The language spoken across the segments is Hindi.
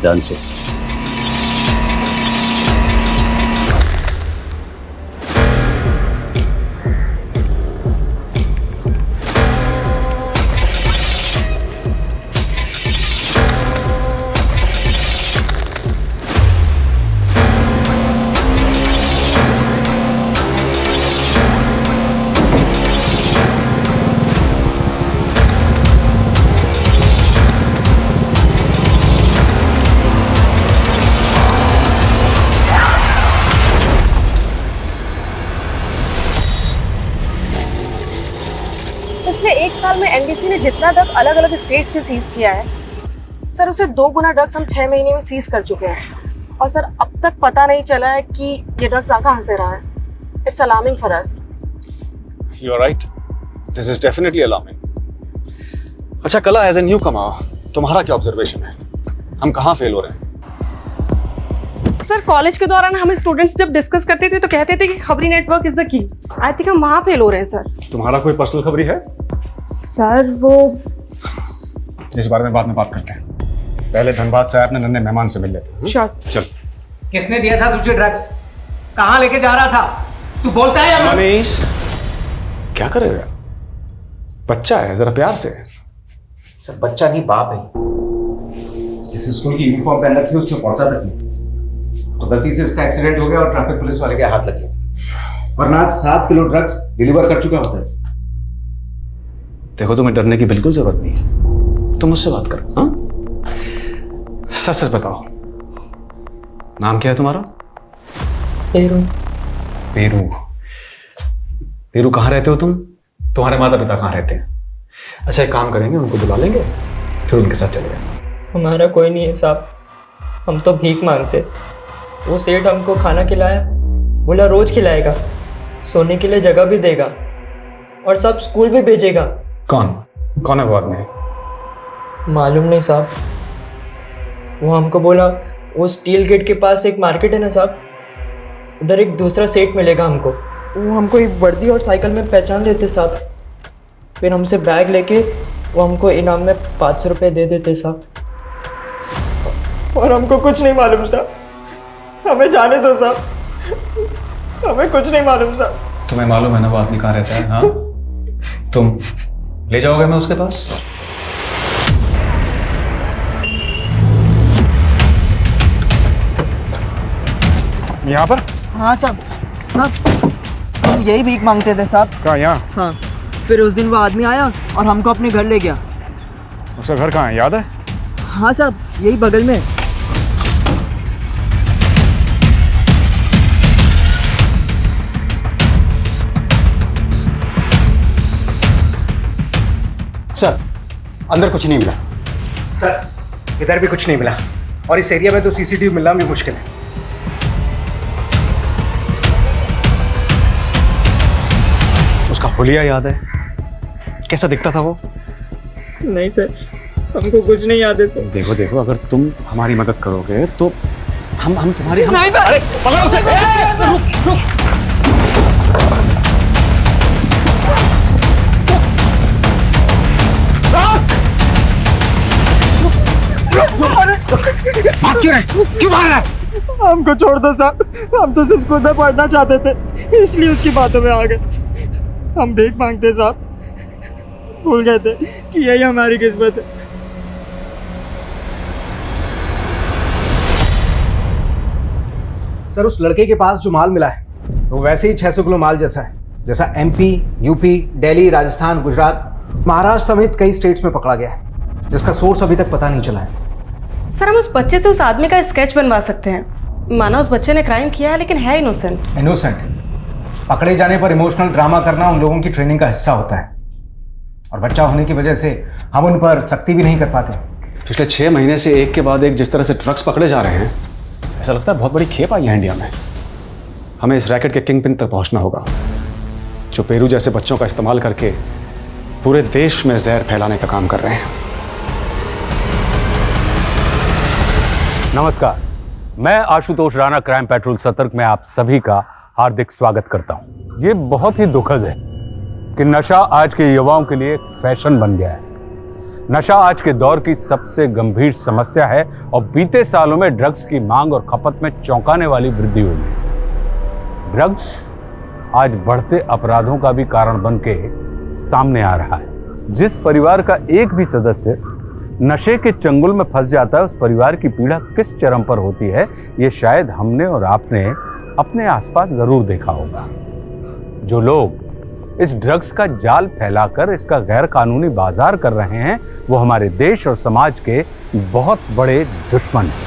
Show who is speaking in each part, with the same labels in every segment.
Speaker 1: ध्यान से।
Speaker 2: पिछले 1 साल में एनडीसी ने जितना ड्रग अलग अलग स्टेट से सीज किया है सर, उससे 2 गुना ड्रग्स हम 6 महीने में सीज कर चुके हैं। और सर अब तक पता नहीं चला है कि ये ड्रग्स आ कहां से रहा है। It's alarming for us.
Speaker 3: You are right, this is definitely alarming. अच्छा कला, एज ए न्यू कमर तुम्हारा क्या ऑब्जर्वेशन है? हम कहाँ फेल हो रहे हैं?
Speaker 2: सर कॉलेज के दौरान हमें स्टूडेंट्स जब डिस्कस करते थे तो कहते थे कि खबरी network is the key. I think हम वहां फेल हो रहे हैं सर।
Speaker 3: तुम्हारा कोई पर्सनल खबरी है?
Speaker 2: सर वो
Speaker 3: इस बारे में बाद में बात करते हैं, पहले धनबाद से अपने नन्हे मेहमान से मिल लेते हैं।
Speaker 2: श्योर।
Speaker 3: चल।
Speaker 4: किसने दिया था तुझे ड्रग्स? कहाँ लेके जा रहा था? तू बोलता है या
Speaker 3: मनीष, क्या कर रहे हो? बच्चा है, जरा प्यार से।
Speaker 4: सर बच्चा नहीं बाप है। जिस स्कूल की यूनिफॉर्म पहन रखी है उसमें पढ़ता तक नहीं, तो गलती से इसका एक्सीडेंट हो गया और ट्रैफिक पुलिस वाले के हाथ लग गया, वरना आज 7 किलो ड्रग्स डिलीवर कर चुका होता है।
Speaker 3: देखो तुम्हें डरने की बिल्कुल जरूरत नहीं है, तुम मुझसे बात करो। हाँ, सच सच बताओ, नाम क्या है तुम्हारा?
Speaker 5: पेरू।
Speaker 3: पेरू? पेरू, कहाँ रहते हो तुम? तुम्हारे माता पिता कहाँ रहते हैं? अच्छा एक काम करेंगे, उनको बुला लेंगे, फिर उनके साथ चले जाएंगे।
Speaker 5: हमारा कोई नहीं है साहब, हम तो भीख मांगते। वो सेठ हमको खाना खिलाया, बोला रोज खिलाएगा, सोने के लिए जगह भी देगा और सब स्कूल भी भेजेगा।
Speaker 3: कौन कौन है वो आदमी?
Speaker 5: मालूम नहीं साहब, वो हमको बोला वो स्टील गेट के पास एक मार्केट है ना साहब, उधर एक दूसरा सेठ मिलेगा हमको। वो हमको एक वर्दी और साइकिल में पहचान लेते साहब, फिर हमसे बैग लेके वो हमको इनाम में 500 रुपये दे देते साहब। और हमको कुछ नहीं मालूम साहब, हमें जाने दो साहब, हमें कुछ नहीं मालूम साहब।
Speaker 3: तुम्हें मालूम है ना वो आदमी कहाँ रहता है? हाँ, तुम ले जाओगे मैं उसके पास? यहाँ पर?
Speaker 5: हाँ साहब, हम यही भीख मांगते थे साहब।
Speaker 3: कहाँ? यहाँ?
Speaker 5: हाँ, फिर उस दिन वो आदमी आया और हमको अपने घर ले गया।
Speaker 3: उसका घर कहाँ है, याद है?
Speaker 5: हाँ साहब, यही बगल में।
Speaker 4: सर अंदर कुछ नहीं मिला। सर इधर भी कुछ नहीं मिला, और इस एरिया में तो सीसीटीवी मिलना भी मुश्किल है।
Speaker 3: उसका हुलिया याद है? कैसा दिखता था वो?
Speaker 5: नहीं सर, हमको कुछ नहीं याद है सर।
Speaker 3: देखो देखो, अगर तुम हमारी मदद करोगे तो हम तुम्हारी
Speaker 5: नहीं सर।
Speaker 3: अरे पकड़ो उसे! रुक रुक!
Speaker 4: भाग क्यों रहे? क्यों भाग रहा है?
Speaker 5: हमको छोड़ दो साहब, हम तो सिर्फ स्कूल में पढ़ना चाहते थे, इसलिए उसकी बातों में आ गए। हम भीख मांगते साहब, भूल गए थे कि यही हमारी किस्मत है।
Speaker 4: सर उस लड़के के पास जो माल मिला है वो वैसे ही 600 किलो माल जैसा है, जैसा एमपी, यूपी, दिल्ली, राजस्थान, गुजरात, महाराष्ट्र समेत कई स्टेट्स में पकड़ा गया है, जिसका सोर्स अभी तक पता नहीं चला है।
Speaker 2: सर हम उस बच्चे से उस आदमी का स्केच बनवा सकते हैं। माना उस बच्चे ने क्राइम किया है लेकिन है इनोसेंट।
Speaker 4: इनोसेंट? पकड़े जाने पर इमोशनल ड्रामा करना उन लोगों की ट्रेनिंग का हिस्सा होता है, और बच्चा होने की वजह से हम उन पर सख्ती भी नहीं कर पाते।
Speaker 3: पिछले 6 महीने से एक के बाद एक जिस तरह से ड्रग्स पकड़े जा रहे हैं, ऐसा लगता है बहुत बड़ी खेप आई है इंडिया में। हमें इस रैकेट के किंग पिन तक पहुंचना होगा, जो पेरू जैसे बच्चों का इस्तेमाल करके पूरे देश में जहर फैलाने का काम कर रहे हैं।
Speaker 6: नमस्कार, मैं आशुतोष राणा क्राइम पेट्रोल सतर्क में आप सभी का हार्दिक स्वागत करता हूं। ये बहुत ही दुखद है कि नशा आज के युवाओं के लिए फैशन बन गया है। नशा आज के दौर की सबसे गंभीर समस्या है और बीते सालों में ड्रग्स की मांग और खपत में चौंकाने वाली वृद्धि हुई है। ड्रग्स आज बढ़ते अपराधों का भी कारण बन के सामने आ रहा है। जिस परिवार का एक भी सदस्य नशे के चंगुल में फंस जाता है, उस परिवार की पीड़ा किस चरम पर होती है, ये शायद हमने और आपने अपने आसपास जरूर देखा होगा। जो लोग इस ड्रग्स का जाल फैलाकर इसका गैर कानूनी बाजार कर रहे हैं, वो हमारे देश और समाज के बहुत बड़े दुश्मन हैं।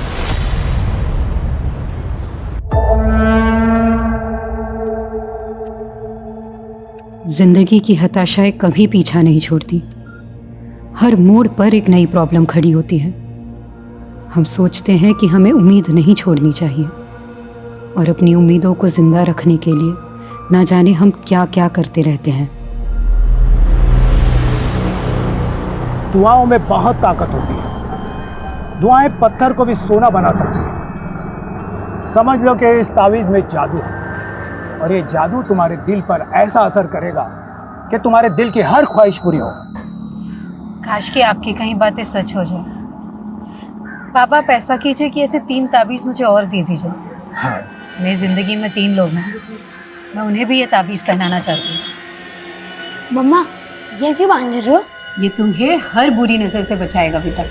Speaker 1: जिंदगी की हताशाएं कभी पीछा नहीं छोड़ती। हर मोड़ पर एक नई प्रॉब्लम खड़ी होती है। हम सोचते हैं कि हमें उम्मीद नहीं छोड़नी चाहिए और अपनी उम्मीदों को जिंदा रखने के लिए ना जाने हम क्या क्या करते रहते हैं।
Speaker 7: दुआओं में बहुत ताकत होती है। दुआएं पत्थर को भी सोना बना सकती हैं। समझ लो कि इस तावीज़ में जादू है और ये जादू तुम्हारे दिल पर ऐसा असर करेगा कि तुम्हारे दिल की हर ख्वाहिश पूरी हो।
Speaker 1: काश कि आपकी कहीं बातें सच हो जाए। पापा पैसा कीजिए कि ऐसे 3 ताबीज़ मुझे और दे दीजिए।
Speaker 7: हाँ।
Speaker 1: मेरी ज़िंदगी में 3 लोग हैं, मैं उन्हें भी ये ताबीज़ पहनाना चाहती हूँ।
Speaker 8: मम्मा ये क्यों बांध रहे हो?
Speaker 1: ये तुम्हें हर बुरी नज़र से बचाएगा बेटा।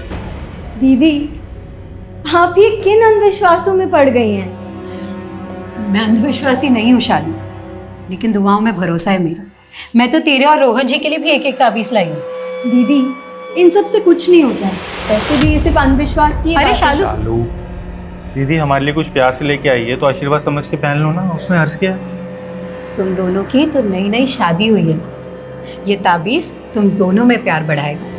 Speaker 8: दीदी आप ये किन अंधविश्वासों में पड़ गई हैं?
Speaker 1: मैं अंधविश्वासी नहीं हूँ शालू, लेकिन दुआओं में भरोसा है मेरा। मैं तो तेरे और रोहन जी के लिए भी एक एक ताबीज़ लाई हूँ।
Speaker 8: दीदी इन सब से कुछ नहीं होता है, वैसे भी ये सिर्फ अंधविश्वास की
Speaker 1: अरे
Speaker 8: बात है।
Speaker 1: शालू
Speaker 9: दीदी हमारे लिए कुछ प्यार से लेके आई है तो आशीर्वाद समझ के पहन लो ना, उसमें हर्ष क्या है?
Speaker 1: तुम दोनों की तो नई नई शादी हुई है, ये ताबीज़ तुम दोनों में प्यार बढ़ाएगा।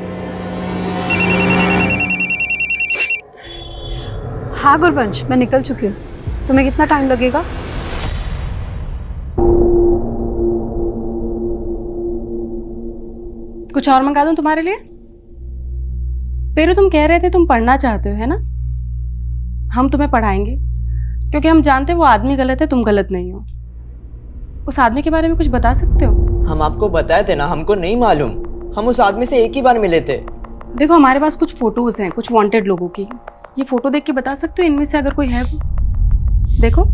Speaker 1: हाँ गुरबंश, मैं निकल चुकी हूँ। तुम्हें कितना टाइम लगेगा?
Speaker 2: कुछ और मंगा दूं तुम्हारे लिए? पेरू तुम कह रहे थे तुम पढ़ना चाहते हो, है ना? हम तुम्हें पढ़ाएंगे क्योंकि हम जानते हैं वो आदमी गलत है, तुम गलत नहीं हो। उस आदमी के बारे में कुछ बता सकते हो?
Speaker 5: हम आपको बताए थे ना, हमको नहीं मालूम। हम उस आदमी से एक ही बार मिले थे।
Speaker 2: देखो हमारे पास कुछ फोटोज हैं कुछ वांटेड लोगों की। ये फोटो देख के बता सकते हो इनमें से अगर कोई है वो? देखो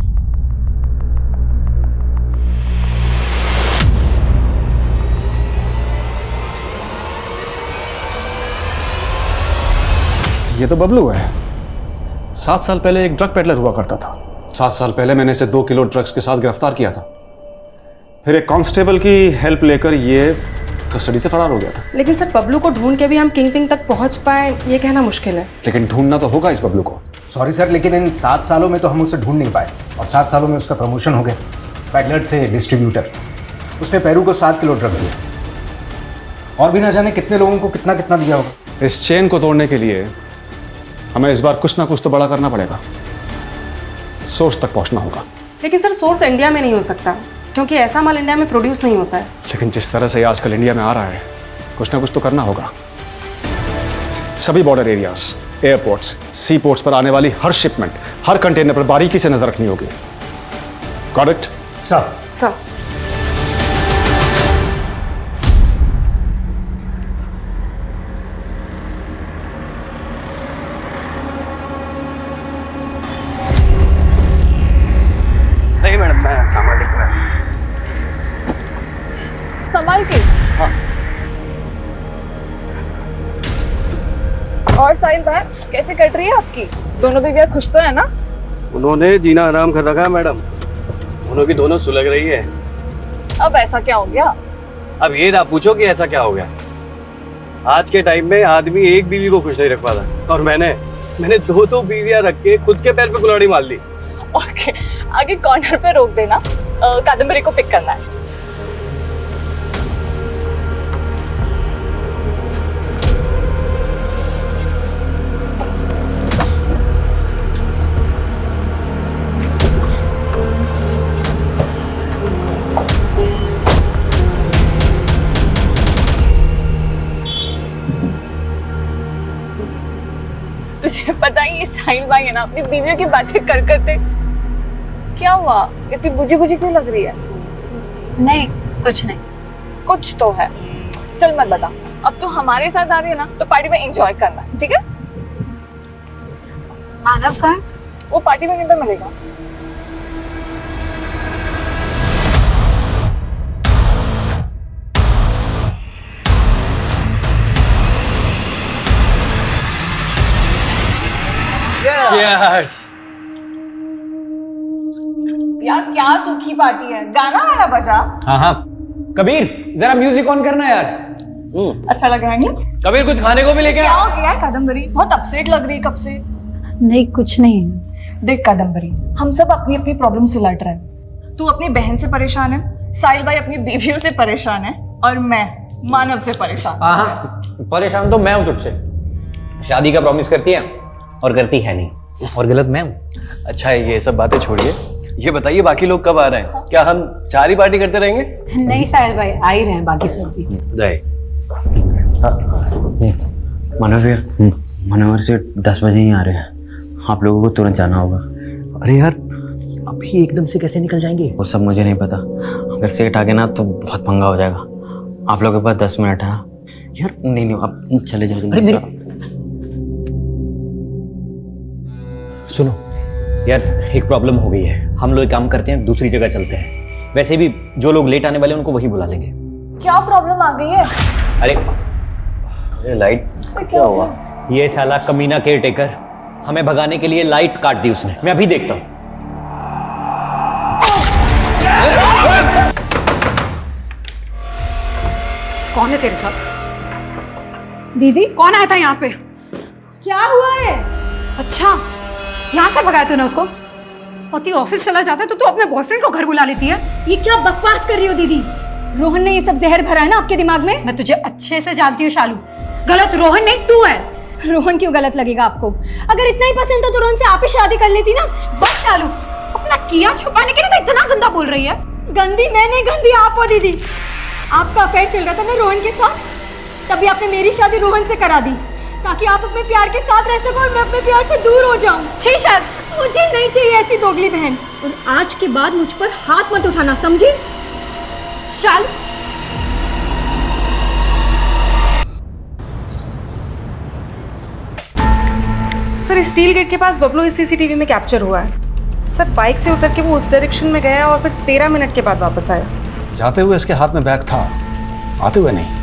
Speaker 3: ये तो बबलू है। 7 साल पहले एक ड्रग पेडलर हुआ करता था। 7 साल पहले मैंने इसे 2 किलो ड्रग्स के साथ गिरफ्तार किया था। फिर एक कांस्टेबल की हेल्प लेकर ये कस्टडी से फरार हो गया था।
Speaker 2: लेकिन सर बबलू को ढूंढ के भी हम किंग पिंग तक पहुंच पाए ये कहना मुश्किल है।
Speaker 3: लेकिन ढूंढना तो होगा इस बबलू को।
Speaker 4: सॉरी सर, लेकिन इन 7 सालों में तो हम उसे ढूंढ नहीं पाए और 7 सालों में उसका प्रमोशन हो गया, पेडलर से डिस्ट्रीब्यूटर। उसने पेरू को 7 किलो ड्रग दिया और भी ना जाने कितने लोगों को कितना कितना दिया होगा।
Speaker 3: इस चेन को तोड़ने के लिए हमें इस बार कुछ ना कुछ तो बड़ा करना पड़ेगा। सोर्स तक पहुंचना होगा।
Speaker 2: लेकिन सर सोर्स इंडिया में नहीं हो सकता क्योंकि ऐसा माल इंडिया में प्रोड्यूस नहीं होता है।
Speaker 3: लेकिन जिस तरह से ये आजकल इंडिया में आ रहा है, कुछ ना कुछ तो करना होगा। सभी बॉर्डर एरियाज, एयरपोर्ट्स, सी पोर्ट्स पर आने वाली हर शिपमेंट, हर कंटेनर पर बारीकी से नजर रखनी होगी। Got it?
Speaker 2: सर
Speaker 10: नहीं मैडम, मैं सामान लेकर आया।
Speaker 8: संभाल के।
Speaker 10: हाँ।
Speaker 8: और साहिल भाई कैसे कट रही है आपकी? दोनों बीवियां खुश तो है ना?
Speaker 10: उन्होंने जीना आराम कर रखा है मैडम, दोनों की दोनों सुलग रही है।
Speaker 8: अब ऐसा क्या हो गया?
Speaker 10: अब ये ना पूछो कि ऐसा क्या हो गया। आज के टाइम में आदमी एक बीवी को खुश नहीं रख पाता और मैंने 2 बीवियां रख के खुद के पैर पे कुल्हाड़ी मार ली।
Speaker 8: ओके, आगे कॉर्नर पे रोक देना, कादम्बरी को पिक करना है। तुझे पता ही ये साहिल भाई है ना, अपनी बीवियों की बातें कर करते। क्या हुआ, इतनी बुझी बुझी क्यों लग रही है?
Speaker 1: नहीं कुछ नहीं।
Speaker 8: कुछ तो है, चल मत बता। अब तो हमारे साथ आ रही है ना, तो पार्टी में एंजॉय करना, ठीक है?
Speaker 1: मानव कहाँ है?
Speaker 8: वो पार्टी में किधर मिलेगा?
Speaker 10: Cheers!
Speaker 8: यार क्या सूखी पार्टी है, गाना वाला बजा।
Speaker 10: हाँ हाँ, कबीर जरा म्यूजिक ऑन करना यार।
Speaker 8: अच्छा लग रहा है ना?
Speaker 10: कबीर कुछ खाने को भी लेके
Speaker 8: क्या
Speaker 10: आ।
Speaker 8: हो गया है कादम्बरी? बहुत अपसेट लग रही है कब से।
Speaker 1: नहीं, कुछ नहीं है।
Speaker 8: देख कादम्बरी, हम सब अपनी अपनी प्रॉब्लम से लड़ रहे हैं। तू अपनी बहन से परेशान है, साहिल भाई अपनी बीवियों से परेशान है, और मैं मानव से परेशान।
Speaker 10: हाँ, परेशान तो मैं हूँ तुझसे। शादी का प्रॉमिस करती है और करती है नहीं, और गलत मैं हूँ। अच्छा ये सब बातें छोड़िए, ये बताइए बाकी लोग कब आ रहे हैं? क्या हम 4 ही पार्टी करते रहेंगे?
Speaker 1: नहीं साहिल भाई, आ ही रहे हैं बाकी सब भी।
Speaker 11: मनोहर से 10 बजे ही आ रहे हैं, आप लोगों को तुरंत जाना होगा।
Speaker 5: अरे यार, अभी एकदम से कैसे निकल जाएंगे?
Speaker 11: वो सब मुझे नहीं पता, अगर सेठ आ गए ना तो बहुत पंगा हो जाएगा। आप लोगों के पास 10 मिनट है। यार नहीं, आप चले जाओ जल्दी से।
Speaker 10: सुनो यार, एक प्रॉब्लम हो गई है। हम लोग एक काम करते हैं, दूसरी जगह चलते हैं। वैसे भी जो लोग लेट आने वाले हैं उनको वही बुला लेंगे।
Speaker 8: क्या प्रॉब्लम आ गई है?
Speaker 10: अरे लाइट क्या हुआ? ये साला कमीना केयरटेकर, हमें भगाने के लिए लाइट काट दी उसने। मैं अभी देखता हूँ।
Speaker 1: कौन है तेरे साथ?
Speaker 8: दीदी
Speaker 1: कौन आया था यहाँ पे?
Speaker 8: क्या हुआ है?
Speaker 1: अच्छा, यहाँ से भगाया तूने उसको? पति ऑफिस चला जाता है तो तू अपने बॉयफ्रेंड को घर बुला लेती है।
Speaker 8: ये क्या बकवास कर रही हो दीदी? रोहन ने ये सब जहर भरा है ना आपके दिमाग में।
Speaker 1: मैं तुझे अच्छे से जानती हूँ शालू, गलत रोहन नहीं तू है।
Speaker 8: रोहन क्यों गलत लगेगा आपको? अगर इतना ही पसंद था तो रोहन से आप ही शादी कर लेती ना।
Speaker 1: बस शालू, अपना किया छुपाने के लिए तो इतना गंदा बोल रही है।
Speaker 8: गंदी मैं नहीं, गंदी आप हो दीदी। आपका अफेयर चल रहा था ना रोहन के साथ, तभी आपने मेरी शादी रोहन से करा दी ताकि आप अपने प्यार के साथ रह सको और मैं अपने प्यार से दूर हो जाऊं। छी शायद मुझे नहीं चाहिए ऐसी दोगली बहन, और आज के बाद मुझ पर हाथ मत उठाना, समझी?
Speaker 1: शालू,
Speaker 2: सर स्टील गेट के पास बबलू इस सीसीटीवी में कैप्चर हुआ है। सर बाइक से उतर के वो उस डायरेक्शन में गया और फिर 13 मिनट के बाद वापस आया।
Speaker 3: जाते हुए इसके हाथ में बैग था, आते हुए नहीं।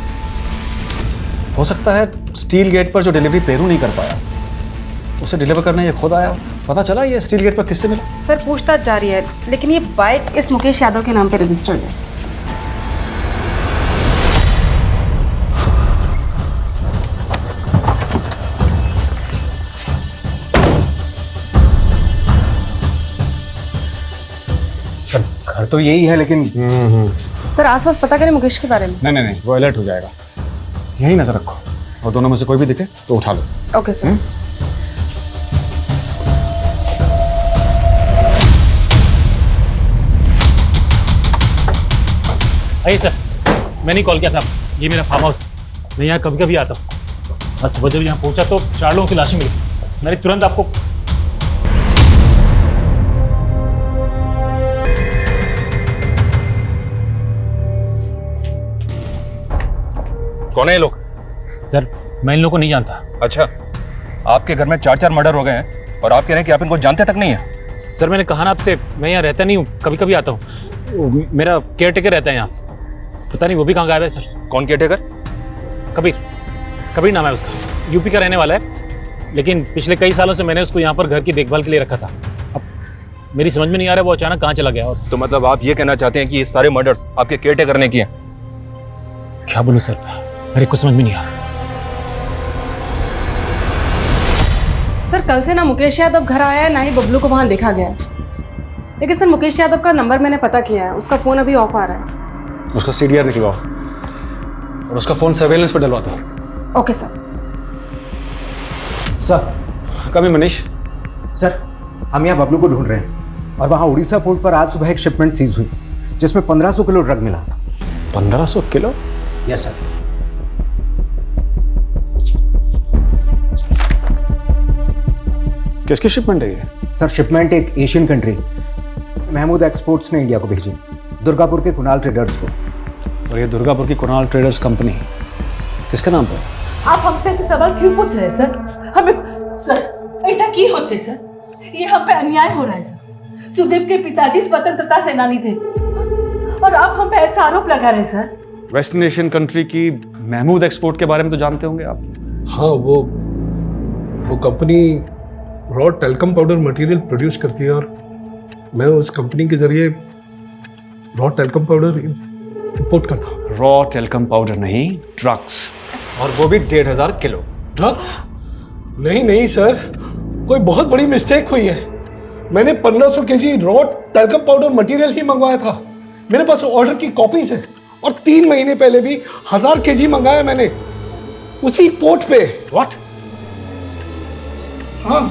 Speaker 3: हो सकता है स्टील गेट पर जो डिलीवरी पेरू नहीं कर पाया, उसे डिलीवर करने ये खुद आया। पता चला ये स्टील गेट पर किससे मिला?
Speaker 2: सर पूछताछ जारी है, लेकिन ये बाइक इस मुकेश यादव के नाम पे रजिस्टर्ड है।
Speaker 3: सर घर तो यही है, लेकिन
Speaker 2: सर आसपास पता करें मुकेश के बारे में।
Speaker 3: नहीं, वो अलर्ट हो जाएगा। यही नजर रखो, और दोनों में से कोई भी दिखे तो उठा लो।
Speaker 2: Okay sir.
Speaker 9: आइए सर, मैंने कॉल किया था। ये मेरा फार्म हाउस है, मैं यहाँ कभी कभी आता हूँ। आज सुबह जब यहाँ पहुँचा तो 4 लोगों की लाशें मिली। मैंने तुरंत आपको
Speaker 12: कौन है ये लोग?
Speaker 9: सर मैं इन लोगों को नहीं जानता।
Speaker 12: अच्छा, आपके घर में 4 मर्डर हो गए हैं और आप कह रहे हैं कि आप इनको जानते तक नहीं है?
Speaker 9: सर मैंने कहा ना आपसे, मैं यहाँ रहता नहीं हूँ, कभी कभी आता हूँ। मेरा केयर टेकर रहता है यहाँ, पता नहीं वो भी कहाँ गायब है सर।
Speaker 12: कौन केयर टेकर?
Speaker 9: कबीर नाम है उसका, यूपी का रहने वाला है, लेकिन पिछले कई सालों से मैंने उसको यहाँ पर घर की देखभाल के लिए रखा था। अब मेरी समझ में नहीं आ रहा वो अचानक कहाँ चला गया। और
Speaker 12: तो मतलब आप ये कहना चाहते हैं कि ये सारे मर्डर्स आपके केयर टेकर ने किए?
Speaker 9: क्या बोलूँ सर, मेरे कुछ समझ में नहीं आ रहा।
Speaker 2: सर कल से ना मुकेश यादव घर आया है, ना ही बबलू को वहाँ देखा गया है। लेकिन सर मुकेश यादव का नंबर मैंने पता किया है, उसका फ़ोन अभी ऑफ आ रहा है।
Speaker 3: उसका CDR निकलवाओ और उसका फ़ोन सर्वेलेंस पर डलवा दो।
Speaker 2: Okay sir.
Speaker 4: सर
Speaker 3: कम इन मनीष।
Speaker 4: सर हम यहाँ बबलू को ढूंढ रहे हैं, और वहाँ उड़ीसा पोर्ट पर आज सुबह एक शिपमेंट सीज हुई जिसमें 1500 किलो ड्रग मिला।
Speaker 3: 1500 किलो?
Speaker 4: Yes sir.
Speaker 3: किसकी शिपमेंट है ये?
Speaker 4: सर शिपमेंट एक एशियन कंट्री महमूद एक्सपोर्ट्स ने इंडिया को भेजी, दुर्गापुर के कुणाल ट्रेडर्स को।
Speaker 3: और ये दुर्गापुर की कुणाल ट्रेडर्स कंपनी किसके नाम पे?
Speaker 13: आप हमसे ऐसे सवाल क्यों पूछ रहे हैं सर? हमें सर एटा की होचे सर, ये हम पे अन्याय हो रहा है सर। सुदेव के पिताजी स्वतंत्रता सेनानी थे और आप हम पे ऐसा आरोप लगा रहे हैं सर।
Speaker 3: वेस्टर्न एशियन कंट्री की महमूद एक्सपोर्ट के बारे में तो जानते होंगे आप।
Speaker 14: हाँ, वो company raw talcum powder material produce करती है और मैं उस कंपनी के जरिए रॉ टेल्कम पाउडर इंपोर्ट करता हूँ।
Speaker 3: रॉ टेल्कम पाउडर नहीं, ड्रग्स, और वो भी 1500 किलो।
Speaker 14: ड्रग्स? नहीं सर, कोई बहुत बड़ी मिस्टेक हुई है। मैंने 1500 KG raw talcum powder material ही मंगवाया था। मेरे पास ऑर्डर की कॉपीज है और 3 महीने पहले भी 1000 केजी मंगाया मैंने उसी पोर्ट पे।
Speaker 3: व्हाट?
Speaker 14: हाँ,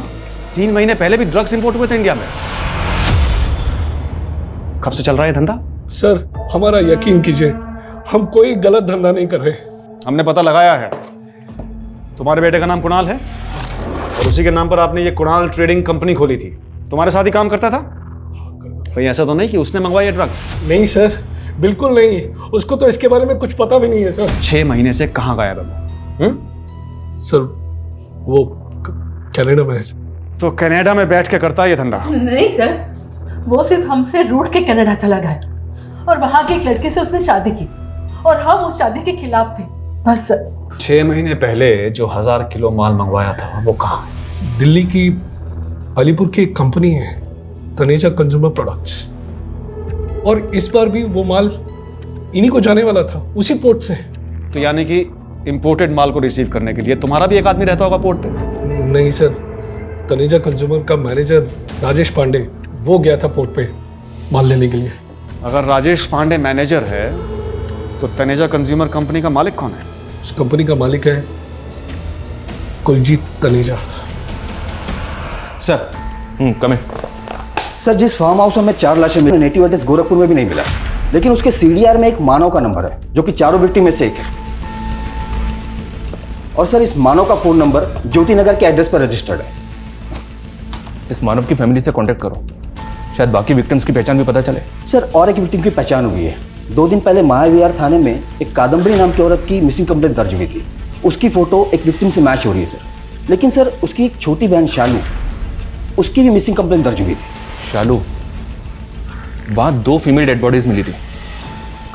Speaker 3: 3 महीने पहले भी ड्रग्स इंपोर्ट हुए थे इंडिया में? कब से चल रहा है धंधा?
Speaker 14: सर हमारा यकीन कीजिए, हम कोई गलत धंधा नहीं कर रहे।
Speaker 3: हमने पता लगाया है, तुम्हारे बेटे का नाम कुणाल है और उसी के नाम पर आपने ये कुणाल ट्रेडिंग कंपनी खोली थी। तुम्हारे साथ ही काम करता था? कहीं ऐसा तो नहीं कि उसने मंगवाई है ड्रग्स?
Speaker 14: नहीं सर, बिल्कुल नहीं। उसको तो इसके बारे में कुछ पता भी नहीं है सर।
Speaker 3: 6 महीने से कहाँ गायब है?
Speaker 14: सर वो कनाडा में है।
Speaker 3: तो कनाडा में बैठ के करता है ये धंधा?
Speaker 13: नहीं सर, वो सिर्फ हमसे रूठ के कनाडा चला गया और वहां के एक लड़के से उसने शादी की और हम उस शादी के खिलाफ थे, बस सर।
Speaker 3: 6 महीने पहले जो 1000 किलो माल मंगवाया था वो कहाँ है?
Speaker 14: दिल्ली की अलीपुर की एक कंपनी है, तनेजा कंज्यूमर प्रोडक्ट्स, और इस बार भी वो माल इन्हीं को जाने वाला था, उसी पोर्ट से।
Speaker 3: तो यानी कि इंपोर्टेड माल को रिसीव करने के लिए तुम्हारा भी एक आदमी रहता होगा पोर्ट पे?
Speaker 14: नहीं सर, तनेजा कंज्यूमर का मैनेजर राजेश पांडे, वो गया था पोर्ट पे माल लेने के लिए।
Speaker 3: अगर राजेश पांडे मैनेजर है तो तनेजा कंज्यूमर कंपनी का मालिक कौन है?
Speaker 14: उस कंपनी का मालिक है कुलजीत तनेजा।
Speaker 12: सर कम इन।
Speaker 15: सर, जिस फार्म हाउस में 4 लाशें मिली, नेटिव एड्रेस गोरखपुर में भी नहीं मिला, लेकिन उसके सीडीआर में एक मानव का नंबर है जो कि 4 विक्टिम में से एक है। और सर, इस मानव का फोन नंबर ज्योति नगर के एड्रेस पर रजिस्टर्ड है।
Speaker 12: इस मानव की फैमिली से कांटेक्ट करो, शायद बाकी विक्टिम्स की पहचान भी पता चले।
Speaker 15: सर, और एक विक्टिम की पहचान हुई है। 2 दिन पहले महाविहार थाने में एक कादम्बरी नाम की औरत की मिसिंग कंप्लेंट दर्ज हुई थी। उसकी फोटो एक विक्टिम से मैच हो रही है सर, लेकिन सर उसकी एक छोटी बहन शालू, उसकी भी मिसिंग कंप्लेंट दर्ज हुई थी।
Speaker 12: शालू? वहाँ 2 फीमेल डेड बॉडीज मिली थी,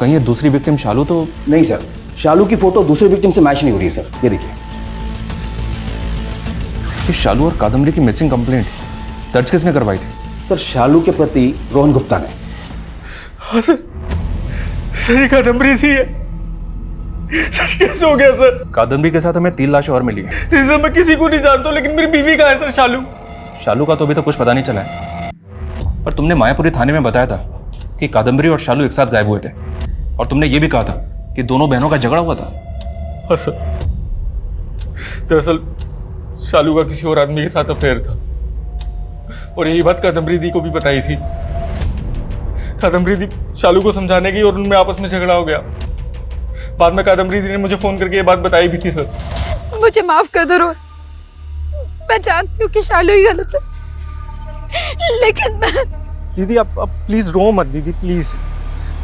Speaker 12: कहीं ये दूसरी विक्टिम शालू तो
Speaker 15: नहीं सर, शालू की फोटो दूसरे विक्टिम से मैच नहीं हो रही है सर। ये देखिए,
Speaker 12: ये शालू और कादम्बरी की मिसिंग कंप्लेंट दर्ज किसने करवाई थी?
Speaker 15: सर, शालू के प्रति रोहन गुप्ता ने।
Speaker 14: हाँ सर, ये कादम्बरी थी। सर कैसे हो गया सर?
Speaker 12: कादम्बरी के साथ हमें 3 लाशें और मिली हैं।
Speaker 14: नहीं सर, मैं किसी को नहीं जानता, लेकिन मेरी बीवी कहाँ है सर?
Speaker 12: शालू का तो अभी तक कुछ पता नहीं चला है, पर तुमने मायापुरी थाने में बताया था कि कादम्बरी और शालू एक साथ गायब हुए थे, और तुमने ये भी कहा था कि दोनों बहनों का झगड़ा हुआ था।
Speaker 14: हाँ सर, दरअसल शालू का किसी और आदमी के साथ अफेयर था और यही बात कादम्बरी दी को भी बताई थी। कादम्बरी दी शालू को समझाने गई और उनमें आपस में झगड़ा हो गया। बाद में कादम्बरी दी ने मुझे फोन करके ये बात बताई भी थी सर।
Speaker 8: मुझे माफ कर दो रोहन, मैं जानती हूँ कि शालू ही गलत है, लेकिन मैं...
Speaker 14: दीदी आप प्लीज रो मत दीदी, प्लीज।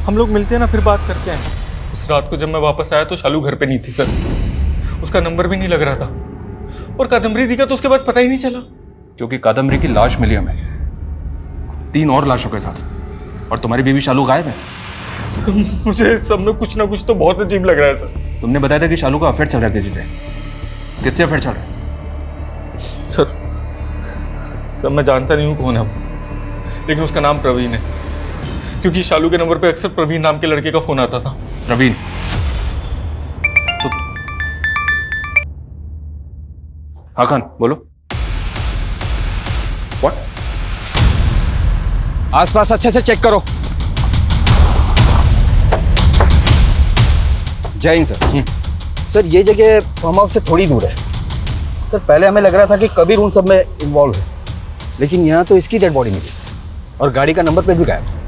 Speaker 14: हम लोग मिलते हैं ना, फिर बात करते हैं। उस रात को जब मैं वापस आया तो शालू घर पे नहीं थी सर, उसका नंबर भी नहीं लग रहा था, और कादम्बरी दी का तो उसके बाद पता ही नहीं चला।
Speaker 12: क्योंकि कादम्बरी की लाश मिली हमें 3 और लाशों के साथ, और तुम्हारी बीवी शालू गायब है।
Speaker 14: सर, मुझे इस सब में कुछ ना कुछ तो बहुत अजीब लग रहा है सर।
Speaker 12: तुमने बताया था कि शालू का अफेयर चल रहा है किसी से, किससे अफेयर चल रहा है?
Speaker 14: सर मैं जानता नहीं हूँ कौन है वो, लेकिन उसका नाम प्रवीण है, क्योंकि शालू के नंबर पे अक्सर प्रवीण नाम के लड़के का फोन आता था।
Speaker 12: प्रवीण? तो हाँ खान बोलो। What?
Speaker 15: आसपास अच्छे से चेक करो। जय हिंद सर। सर, ये जगह फार्म हाउस से थोड़ी दूर है सर। पहले हमें लग रहा था कि कबीर उन सब में इन्वॉल्व है, लेकिन यहाँ तो इसकी डेड बॉडी मिली और गाड़ी का नंबर प्लेट भी गायब।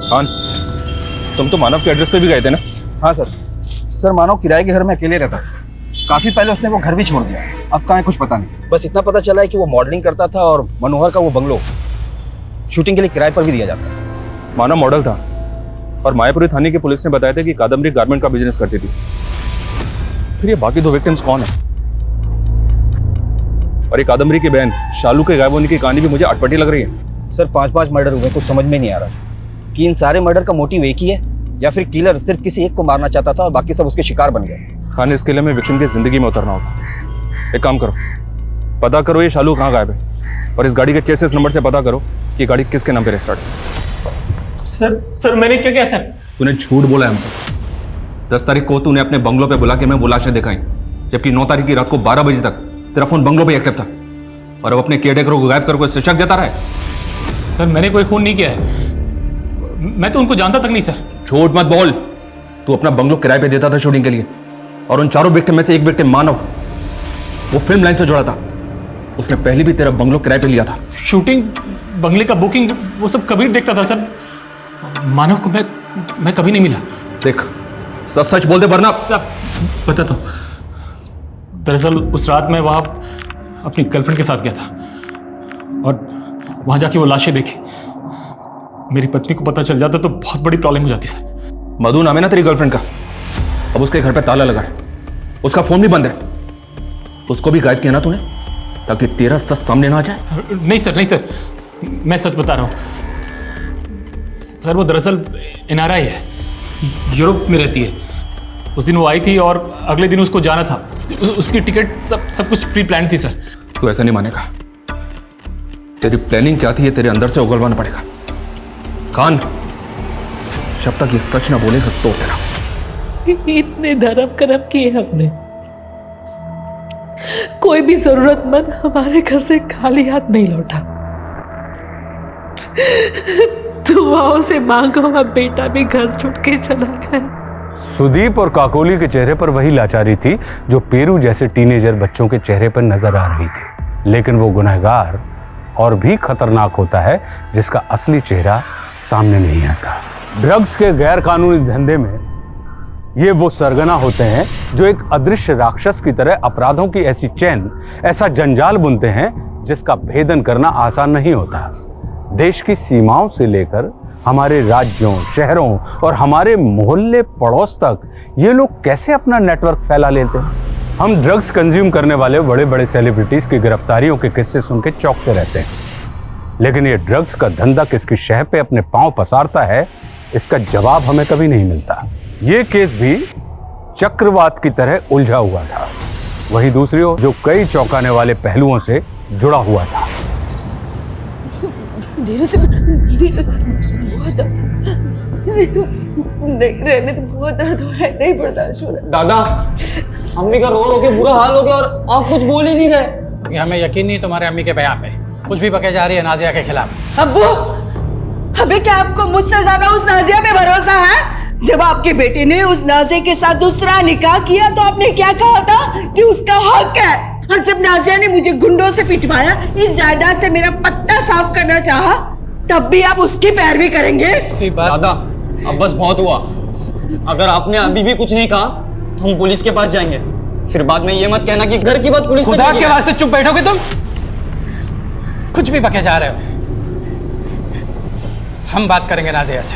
Speaker 12: खान, तुम तो मानव के एड्रेस पे भी गए थे ना?
Speaker 15: हाँ सर। सर, मानव किराए के घर में अकेले रहता है। काफी पहले उसने वो घर भी छोड़ दिया। अब कहाँ है कुछ पता नहीं। बस इतना पता चला है कि वो मॉडलिंग करता था और मनोहर का वो बंगलो शूटिंग के लिए किराए पर भी दिया जाता है।
Speaker 12: मानव मॉडल था और मायापुरी थाने की पुलिस ने बताया था कि कादम्बरी गारमेंट का बिजनेस करती थी। फिर ये बाकी 2 विक्टिम्स कौन है? और ये कादम्बरी की बहन शालू के गायब होने की कहानी भी मुझे अटपटी लग रही है।
Speaker 15: सर 5 मर्डर हुए, कुछ समझ में नहीं आ रहा कि इन सारे मर्डर का मोटिव एक ही है या फिर किलर सिर्फ किसी एक को मारना चाहता था और बाकी सब उसके शिकार बन गए।
Speaker 12: खाने इसके लिए मैं विक्टिम की जिंदगी में उतरना होगा। एक काम करो, पता करो ये शालू कहाँ गायब है और इस गाड़ी के चेसिस नंबर से पता करो कि गाड़ी किसके नाम पे रजिस्टर्ड है।
Speaker 9: सर मैंने क्या किया सर?
Speaker 12: तूने झूठ बोला है हमसे। 10 तारीख को तूने अपने बंगलों पे बुला के मैं वो लाशें दिखाई, जबकि 9 तारीख की रात को 12 बजे तक तेरा फोन बंगलों पे एक्टिव था और अब अपने केयरटेकर को गायब करके उससे शक देता रहा है।
Speaker 9: सर मैंने कोई खून नहीं किया है, मैं तो उनको जानता तक नहीं सर।
Speaker 12: झूठ मत बोल। तू अपना बंगलो किराए पे देता था शूटिंग के लिए और उन 4 विक्टिम में से एक विक्टिम मानव, वो फिल्म लाइन से जुड़ा था। उसने पहले भी तेरा बंगलो किराए पे लिया था।
Speaker 9: शूटिंग, बंगले का बुकिंग, वो सब कबीर देखता था सर। मानव को मैं कभी नहीं मिला।
Speaker 12: देख सच सच बोल दे वरना।
Speaker 9: सब पता तो। दरअसल उस रात मैं वहां अपनी गर्लफ्रेंड के साथ गया था और वहां जाके वो लाशें देखी। मेरी पत्नी को पता चल जाता तो बहुत बड़ी प्रॉब्लम हो जाती सर।
Speaker 12: मधु नाम है ना तेरी गर्लफ्रेंड का? अब उसके घर पे ताला लगा है, उसका फोन भी बंद है। उसको भी गायब किया ना तूने ताकि तेरा सच सामने ना आ जाए?
Speaker 9: नहीं सर, मैं सच बता रहा हूं सर। वो दरअसल NRI है, यूरोप में रहती है। उस दिन वो आई थी और अगले दिन उसको जाना था। उसकी टिकट सब कुछ प्री प्लान थी सर।
Speaker 12: तू ऐसा नहीं मानेगा। तेरी प्लानिंग क्या थी ये तेरे अंदर से उगलवाना पड़ेगा। खान, जब तक ये सच ना बोले सब तो तेरा।
Speaker 13: इतने धर्म कर्म किए हमने, कोई भी जरूरतमंद हमारे घर से खाली हाथ नहीं लौटा। दुआओं से मांगो हुआ बेटा भी घर छूट के चला गया।
Speaker 6: सुदीप और काकोली के चेहरे पर वही लाचारी थी जो पेरू जैसे टीनेजर बच्चों के चेहरे पर नजर आ रही थी। लेकिन वो गुनहगार और भी खतरनाक होता है जिसका असली चेहरा सामने नहीं आता। ड्रग्स के गैर कानूनी धंधे में ये वो सरगना होते हैं जो एक अदृश्य राक्षस की तरह अपराधों की ऐसी चैन, ऐसा जंजाल बुनते हैं जिसका भेदन करना आसान नहीं होता। देश की सीमाओं से लेकर हमारे राज्यों, शहरों और हमारे मोहल्ले पड़ोस तक ये लोग कैसे अपना नेटवर्क फैला लेते हैं। हम ड्रग्स कंज्यूम करने वाले बड़े बड़े सेलिब्रिटीज की गिरफ्तारियों के किस्से सुन के चौंकते रहते हैं, लेकिन ये ड्रग्स का धंधा किसकी शह पे अपने पांव पसारता है, इसका जवाब हमें कभी नहीं मिलता। ये केस भी चक्रवात की तरह उलझा हुआ था, वहीं दूसरी ओर जो कई चौंकाने वाले पहलुओं से जुड़ा हुआ था।
Speaker 13: धीरे से बहुत दर्द, नहीं रहने तो बहुत दर्द हो रहा है, नहीं बर्दाश्त हो रहा।
Speaker 11: दादा, अम्मी का रो के बुरा हाल हो गया और आप कुछ बोल ही नहीं रहे।
Speaker 16: हमें यकीन नहीं तुम्हारे अम्मी के बयान पे कुछ भी बके जा रही है नाजिया के खिलाफ।
Speaker 13: अब्बू, अबे क्या आपको मुझसे ज्यादा उस नाजिया पे भरोसा है? जब आपके बेटे ने उस नाजिया के साथ दूसरा निकाह किया तो आपने क्या कहा था कि उसका हक है, और जब नाजिया ने मुझे गुंडों से पिटवाया, इस जायदाद से मेरा पत्ता साफ करना चाहा, तब भी आप उसकी पैरवी करेंगे?
Speaker 11: दादा, अब बस बहुत हुआ। अगर आपने अभी भी कुछ नहीं कहा तो हम पुलिस के पास जाएंगे। फिर बाद में ये मत कहना कि घर की बात पुलिस से
Speaker 16: खुदा के वास्ते चुप बैठोगे तुम? कुछ भी बके जा रहे हो। हम बात करेंगे नाजिया से।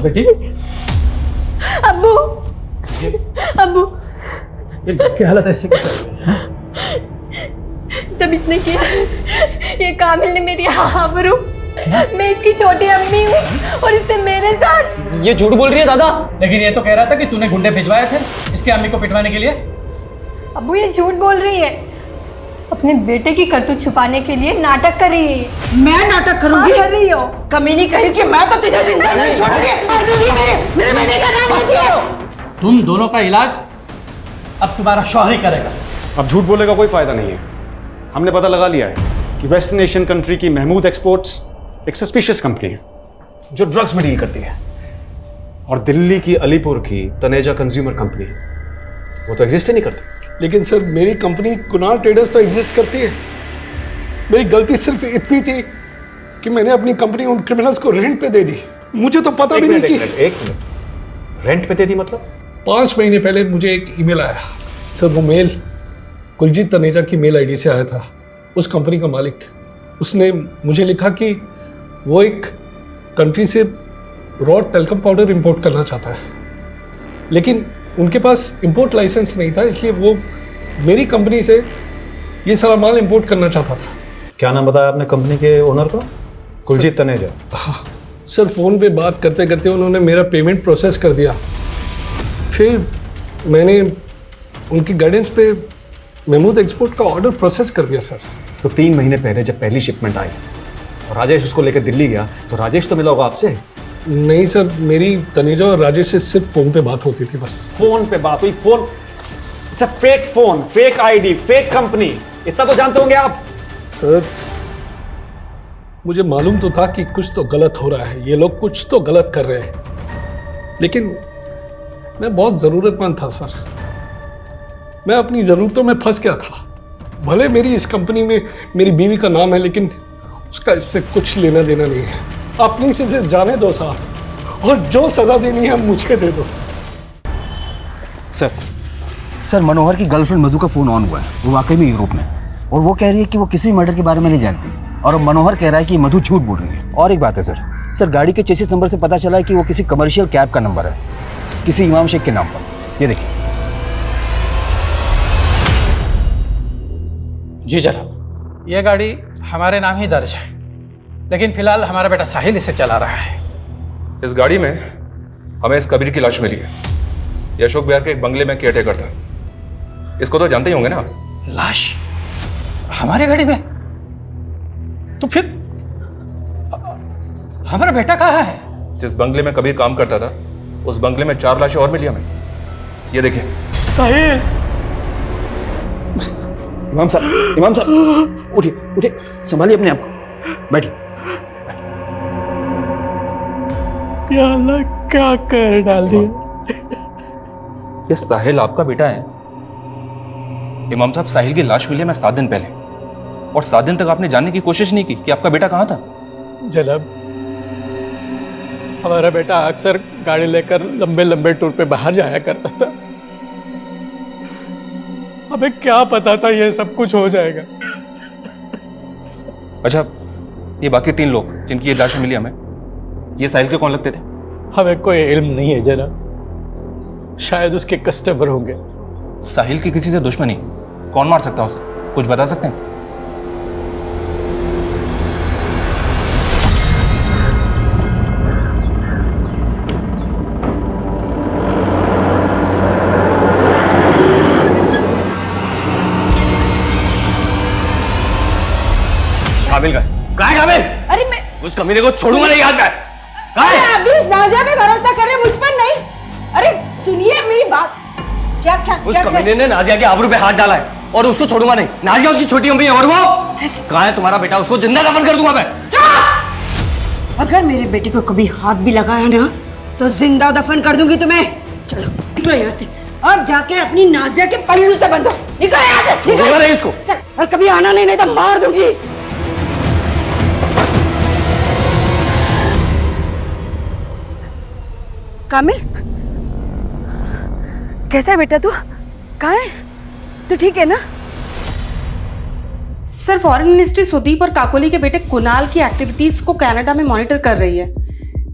Speaker 9: बेटी,
Speaker 8: अब्बू, अब्बू,
Speaker 9: क्या हालत है इससे?
Speaker 8: जब इसने किया, ये कामिल ने मेरी आबरू, मैं इसकी छोटी अम्मी हूँ और इसने मेरे साथ।
Speaker 11: ये झूठ बोल रही है दादा।
Speaker 16: लेकिन ये तो कह रहा था कि तूने गुंडे भिजवाए थे इसके अम्मी को पिटवाने के लिए।
Speaker 8: अब्बू ये झूठ बोल रही है, अपने बेटे की करतूत छुपाने के लिए नाटक कर रही है।
Speaker 13: मैं नाटक करूंगी?
Speaker 8: कर रही हो।
Speaker 13: कमीनी कहीं कि मैं तो तुझे जिंदा नहीं छोड़ूंगी। मेरे बेटे का नाम मत लो।
Speaker 16: तुम दोनों का इलाज अब तुम्हारा शौहर ही करेगा।
Speaker 3: अब झूठ बोलने का कोई फायदा नहीं है। हमने पता लगा लिया है कि वेस्टर्न एशियन कंट्री की महमूद एक्सपोर्ट्स एक सस्पिशियस कंपनी है जो ड्रग्स में डील करती है, और दिल्ली की अलीपुर की तनेजा कंज्यूमर कंपनी वो तो एग्जिस्ट ही नहीं करती।
Speaker 14: लेकिन सर मेरी कंपनी कुणाल ट्रेडर्स तो एग्जिस्ट करती है। मेरी गलती सिर्फ इतनी थी
Speaker 7: कि मैंने अपनी कंपनी उन क्रिमिनल्स को रेंट पे दे दी। मुझे तो पता भी नहीं कि
Speaker 12: एक मिनट, रेंट पे दे दी मतलब?
Speaker 7: 5 महीने पहले मुझे एक ईमेल आया सर। वो मेल कुलजीत तनेजा की मेल आईडी से आया था। उस कंपनी का मालिक, उसने मुझे लिखा कि वो एक कंट्री से रॉ टेल्कम पाउडर इंपोर्ट करना चाहता है, लेकिन उनके पास इंपोर्ट लाइसेंस नहीं था, इसलिए वो मेरी कंपनी से ये सारा माल इंपोर्ट करना चाहता था।
Speaker 3: क्या नाम बताया आपने कंपनी के ओनर को? कुलजीत तनेजा।
Speaker 7: हाँ सर, फ़ोन पे बात करते करते उन्होंने मेरा पेमेंट प्रोसेस कर दिया। फिर मैंने उनकी गाइडेंस पे महमूद एक्सपोर्ट का ऑर्डर प्रोसेस कर दिया सर।
Speaker 3: तो 3 महीने पहले जब पहली शिपमेंट आई और राजेश उसको लेकर दिल्ली गया, तो राजेश तो मिला होगा आपसे?
Speaker 7: नहीं सर, मेरी तनेजा और राजेश से सिर्फ फ़ोन पे बात होती थी बस।
Speaker 3: फोन पे बात हुई? Phone, it's a fake phone, fake ID, fake company, इतना तो जानते होंगे आप।
Speaker 7: सर मुझे मालूम तो था कि कुछ तो गलत हो रहा है, ये लोग कुछ तो गलत कर रहे हैं, लेकिन मैं बहुत ज़रूरतमंद था सर। मैं अपनी ज़रूरतों में फंस गया था। भले मेरी इस कंपनी में मेरी बीवी का नाम है, लेकिन उसका इससे कुछ लेना देना नहीं है। अपनी से जाने दो साहब, और जो सज़ा देनी है मुझे दे दो।
Speaker 15: सर मनोहर की गर्लफ्रेंड मधु का फ़ोन ऑन हुआ है। वो वाकई में यूरोप में, और वो कह रही है कि वो किसी भी मर्डर के बारे में नहीं जानती, और अब मनोहर कह रहा है कि मधु झूठ बोल रही है। और एक बात है सर, गाड़ी के चेसिस नंबर से पता चला है कि वो किसी कमर्शियल कैब का नंबर है, किसी इमाम शेख के नाम पर। ये देखिए।
Speaker 17: जी जनाब, ये गाड़ी हमारे नाम ही दर्ज है, लेकिन फिलहाल हमारा बेटा साहिल इसे चला रहा है।
Speaker 12: इस गाड़ी में हमें इस कबीर की लाश मिली है। ये अशोक बिहार के एक बंगले में केयरटेकर था। इसको तो जानते ही होंगे ना?
Speaker 17: लाश हमारे गाड़ी में? तो फिर हमारा बेटा कहाँ है?
Speaker 12: जिस बंगले में कबीर काम करता था, उस बंगले में 4 लाशें और मिली हमें। ये देखिए।
Speaker 7: साहिल!
Speaker 15: इमाम साहब उठिए, संभालिए अपने आप को, बैठिए।
Speaker 7: या अल्लाह, क्या कर डाल दिया।
Speaker 12: ये साहिल आपका बेटा है? इमाम साहब, साहिल की लाश मिली है मैं 7 दिन पहले, और 7 दिन तक आपने जानने की कोशिश नहीं की कि आपका बेटा कहाँ था?
Speaker 17: जनाब, हमारा बेटा अक्सर गाड़ी लेकर लंबे लंबे टूर पे बाहर जाया करता था। हमें क्या पता था ये सब कुछ हो जाएगा।
Speaker 12: अच्छा, ये बाकी 3 लोग जिनकी ये लाशें मिली हमें, ये साहिल के कौन लगते थे?
Speaker 17: हमें कोई इल्म नहीं है जनाब, शायद उसके कस्टमर होंगे।
Speaker 12: साहिल की किसी से दुश्मनी, कौन मार सकता है उसे? कुछ बता सकते हैं? काबिल का कहाँ है? काबिल!
Speaker 13: अरे मैं
Speaker 12: उस कमीने को छोड़ूंगा नहीं हाथ में।
Speaker 13: अभी उस नाज़िया पे भरोसा कर रहे, मुझ पर नहीं। अरे सुनिए मेरी बात। क्या क्या
Speaker 10: उस
Speaker 13: क्या
Speaker 10: कमीने ने नाजिया के आबरू पे हाथ डाला है, और उसको छोड़ूंगा नहीं। नाजिया उसकी छोटी अम्मी है, और वो कहाँ है तुम्हारा बेटा? उसको जिंदा दफन कर दूंगा मैं।
Speaker 13: अगर मेरे बेटे को कभी हाथ भी लगाया ना, तो जिंदा दफन कर दूंगी तुम्हें। चलो निकलो यहाँ से, और जाके अपनी नाजिया के पल्लू से बंधो। निकलो यहाँ से,
Speaker 10: छोड़ूंगा नहीं उसको।
Speaker 13: चल, और कभी आना नहीं तो मार दूंगी। कामिल, कैसा है बेटा तू? कहाँ है तू? ठीक है ना?
Speaker 2: सर, फॉरेन मिनिस्ट्री सुदीप और काकोली के बेटे कुणाल की एक्टिविटीज को कनाडा में मॉनिटर कर रही है,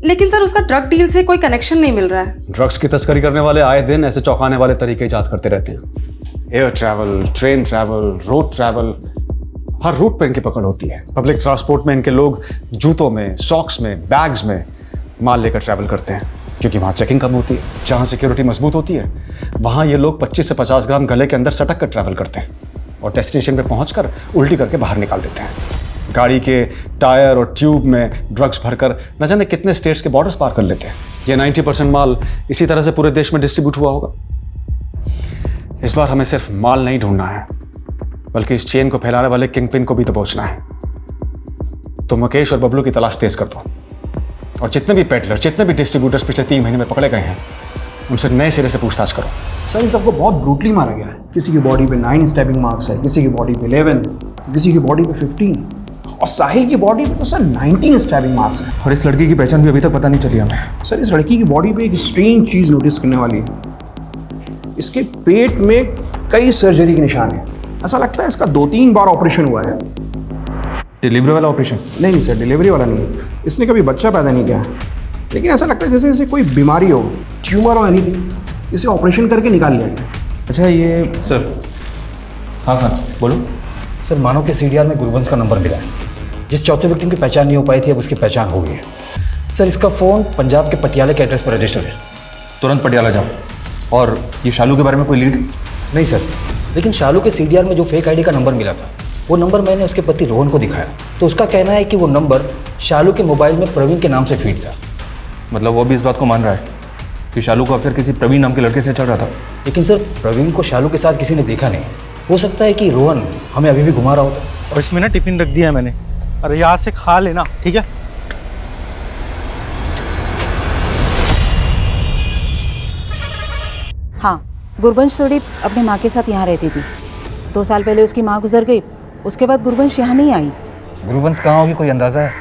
Speaker 2: लेकिन सर उसका ड्रग डील से कोई कनेक्शन नहीं मिल रहा है।
Speaker 3: ड्रग्स की तस्करी करने वाले आए दिन ऐसे चौंकाने वाले तरीके इजाद करते रहते हैं। Air travel, train travel, road travel, हर रूट पर इनकी पकड़ होती है। पब्लिक ट्रांसपोर्ट में इनके लोग जूतों में, सॉक्स में, बैग्स में माल लेकर ट्रैवल करते हैं, क्योंकि वहाँ चेकिंग कम होती है। जहाँ सिक्योरिटी मजबूत होती है, वहाँ ये लोग 25 से 50 ग्राम गले के अंदर सटक कर ट्रैवल करते हैं, और डेस्टिनेशन पे पहुंचकर उल्टी करके बाहर निकाल देते हैं। गाड़ी के टायर और ट्यूब में ड्रग्स भरकर न जाने कितने स्टेट्स के बॉर्डर्स पार कर लेते हैं। ये 90% माल इसी तरह से पूरे देश में डिस्ट्रीब्यूट हुआ होगा। इस बार हमें सिर्फ माल नहीं ढूंढना है, बल्कि इस चेन को फैलाने वाले किंग पिन को भी दबोचना है। तो मुकेश और बबलू की तलाश तेज कर दो, और जितने भी पेडलर, जितने भी डिस्ट्रीब्यूटर्स पिछले 3 महीने में पकड़े गए हैं, उनसे नए सिरे से पूछताछ करो।
Speaker 18: सर, इन सबको बहुत ब्रूटली मारा गया है। किसी की बॉडी पे 9 स्टैबिंग मार्क्स है, किसी की बॉडी पे 11, किसी की बॉडी पे 15। और साहिल की बॉडी पे तो सर 19 स्टैबिंग मार्क्स हैं।
Speaker 12: और इस लड़की की पहचान भी अभी तक पता नहीं चली हमें।
Speaker 18: सर इस लड़की की बॉडी पे एक स्ट्रेंज चीज नोटिस करने वाली है। इसके पेट में कई सर्जरी के निशान हैं। ऐसा लगता है इसका 2-3 बार ऑपरेशन हुआ है।
Speaker 12: डिलीवरी वाला ऑपरेशन?
Speaker 18: नहीं सर, डिलीवरी वाला नहीं। इसने कभी बच्चा पैदा नहीं किया, लेकिन ऐसा लगता है जैसे इसे कोई बीमारी हो, ट्यूमर हो, एनीथिंग। इसे ऑपरेशन करके निकाल लिया गया।
Speaker 12: अच्छा ये सर, हाँ हाँ बोलो।
Speaker 15: सर मानव के सीडीआर में गुरबंश का नंबर मिला है। जिस चौथे विक्टिम की पहचान नहीं हो पाई थी, अब उसकी पहचान हो गई है। सर इसका फ़ोन पंजाब के पटियाला के एड्रेस पर रजिस्टर है।
Speaker 12: तुरंत पटियाला जाओ। और ये शालू के बारे में कोई लीड?
Speaker 15: नहीं सर, लेकिन शालू के सीडीआर में जो फेक आईडी का नंबर मिला था, वो नंबर मैंने उसके पति रोहन को दिखाया, तो उसका कहना है कि वो नंबर शालू के मोबाइल में प्रवीण के नाम से फीड था।
Speaker 12: मतलब वो भी इस बात को मान रहा है कि शालू का अफेयर किसी प्रवीण नाम के लड़के से चल रहा था?
Speaker 15: लेकिन सर प्रवीण को शालू के साथ किसी ने देखा नहीं। हो सकता है कि रोहन हमें अभी भी घुमा रहा होता।
Speaker 19: और इसमें ना टिफिन रख दिया है मैंने, अरे याद से खा लेना, ठीक है?
Speaker 20: हाँ, गुरबंश थोड़ी अपने माँ के साथ यहाँ रहती थी। 2 साल पहले उसकी माँ गुजर गई, उसके बाद गुरबंश यहाँ नहीं आई।
Speaker 15: गुरबंश कहाँ होगी, कोई अंदाजा है?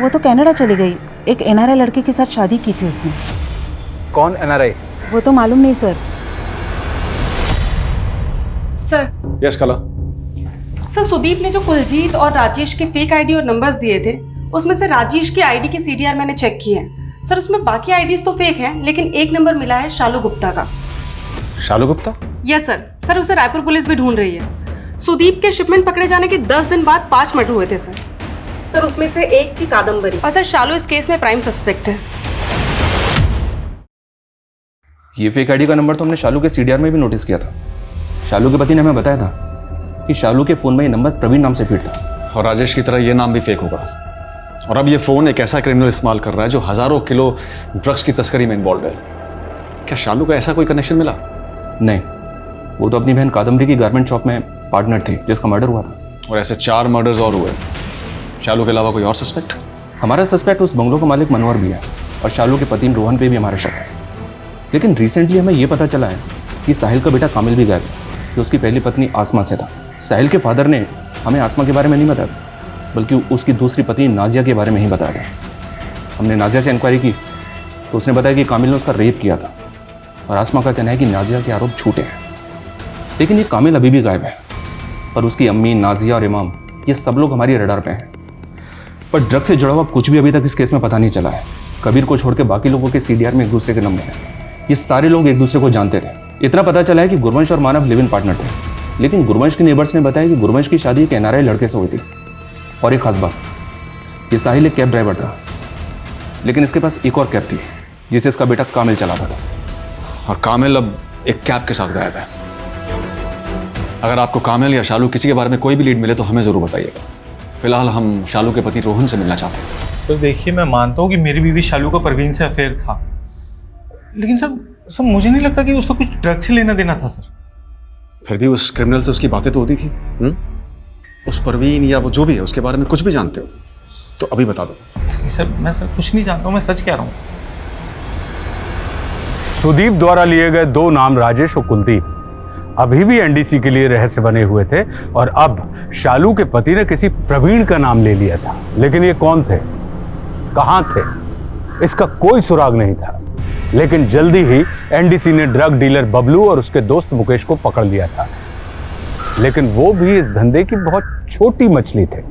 Speaker 20: वो तो कनाडा चली गई। एक एनआरआई लड़के के साथ शादी की थी उसने।
Speaker 12: कौन एनआरआई?
Speaker 20: वो तो मालूम नहीं सर।
Speaker 2: सर।
Speaker 3: यस कला।
Speaker 2: सर सुदीप ने जो कुलजीत और राजेश के फेक आईडी और नंबर्स दिए थे, उसमें से राजेश की आईडी के सीडीआर मैंने चेक किए हैं। सर उसमें बाकी आईडीज तो फेक हैं, लेकिन एक नंबर मिला है शालू गुप्ता का।
Speaker 3: Shalu Gupta?
Speaker 2: Yes sir. Sir उसे रायपुर पुलिस भी ढूंढ रही है। सुदीप के शिपमेंट पकड़े जाने के 10 दिन बाद 5 मर्डर हुए थे सर। सर उसमें से एक थी कादम्बरी, और सर शालू इस केस में प्राइम सस्पेक्ट है।
Speaker 12: ये फेक आईडी का नंबर तो हमने शालू के सीडीआर में भी नोटिस किया था। शालू के पति ने हमें बताया था कि शालू के फोन में ये नंबर प्रवीण नाम से फीड था।
Speaker 3: और राजेश की तरह ये नाम भी फेक होगा। और अब ये फोन एक ऐसा क्रिमिनल इस्तेमाल कर रहा है जो हजारों किलो ड्रग्स की तस्करी में इन्वॉल्व है। क्या शालू का ऐसा कोई कनेक्शन मिला?
Speaker 12: नहीं, वो तो अपनी बहन कादम्बरी की गारमेंट शॉप में पार्टनर थी जिसका मर्डर हुआ था।
Speaker 3: और ऐसे 4 मर्डर्स और हुए। शालू के अलावा कोई और सस्पेक्ट?
Speaker 12: हमारा सस्पेक्ट उस बंगलों का मालिक मनोहर भी है, और शालू के पति रोहन पे भी हमारा शक है। लेकिन रिसेंटली हमें यह पता चला है कि साहिल का बेटा कामिल भी गायब है, जो उसकी पहली पत्नी आसमा से था। साहिल के फादर ने हमें आसमा के बारे में नहीं बताया, बल्कि उसकी दूसरी पत्नी नाजिया के बारे में ही बताया था। हमने नाजिया से इंक्वायरी की तो उसने बताया कि कामिल ने उसका रेप किया था, और आसमा का कहना है कि नाजिया के आरोप झूठे हैं। लेकिन ये कामिल अभी भी गायब है, और उसकी अम्मी, नाजिया और इमाम, ये सब लोग हमारी रडार पे हैं। पर ड्रग से जुड़ा हुआ कुछ भी अभी तक इस केस में पता नहीं चला है। कबीर को छोड़ के बाकी लोगों के सीडीआर में एक दूसरे के नंबर हैं। ये सारे लोग एक दूसरे को जानते थे। इतना पता चला है कि गुरवंश और मानव लिव इन पार्टनर थे, लेकिन गुरवंश के नेबर्स ने बताया कि गुरवंश की शादी एक एनआरआई लड़के से हुई थी। और एक खास बात, ये साहिल एक कैब ड्राइवर था, लेकिन इसके पास एक और कैब थी जिसे इसका बेटा कामिल चलाता था।
Speaker 3: और कामिल अब एक कैब के साथ गायब है। अगर आपको कामिल या शालू किसी के बारे में कोई भी लीड मिले तो हमें जरूर बताइएगा। फिलहाल हम शालू के पति रोहन से मिलना चाहते हैं।
Speaker 19: सर देखिए, मैं मानता हूँ कि मेरी बीवी शालू का परवीन से अफेयर था, लेकिन सर मुझे नहीं लगता कि उसका कुछ ड्रग से लेना देना था सर।
Speaker 3: फिर भी उस क्रिमिनल से उसकी बातें तो होती थी। उस परवीन या वो जो भी है उसके बारे में कुछ भी जानते हो तो अभी बता दो।
Speaker 19: सर मैं कुछ नहीं जानता हूँ, मैं सच कह रहा हूँ।
Speaker 6: सुदीप द्वारा लिए गए 2 नाम राजेश और कुलदीप अभी भी एनडीसी के लिए रहस्य बने हुए थे, और अब शालू के पति ने किसी प्रवीण का नाम ले लिया था। लेकिन ये कौन थे, कहां थे, इसका कोई सुराग नहीं था। लेकिन जल्दी ही एनडीसी ने ड्रग डीलर बबलू और उसके दोस्त मुकेश को पकड़ लिया था। लेकिन वो भी इस धंधे की बहुत छोटी मछली थे,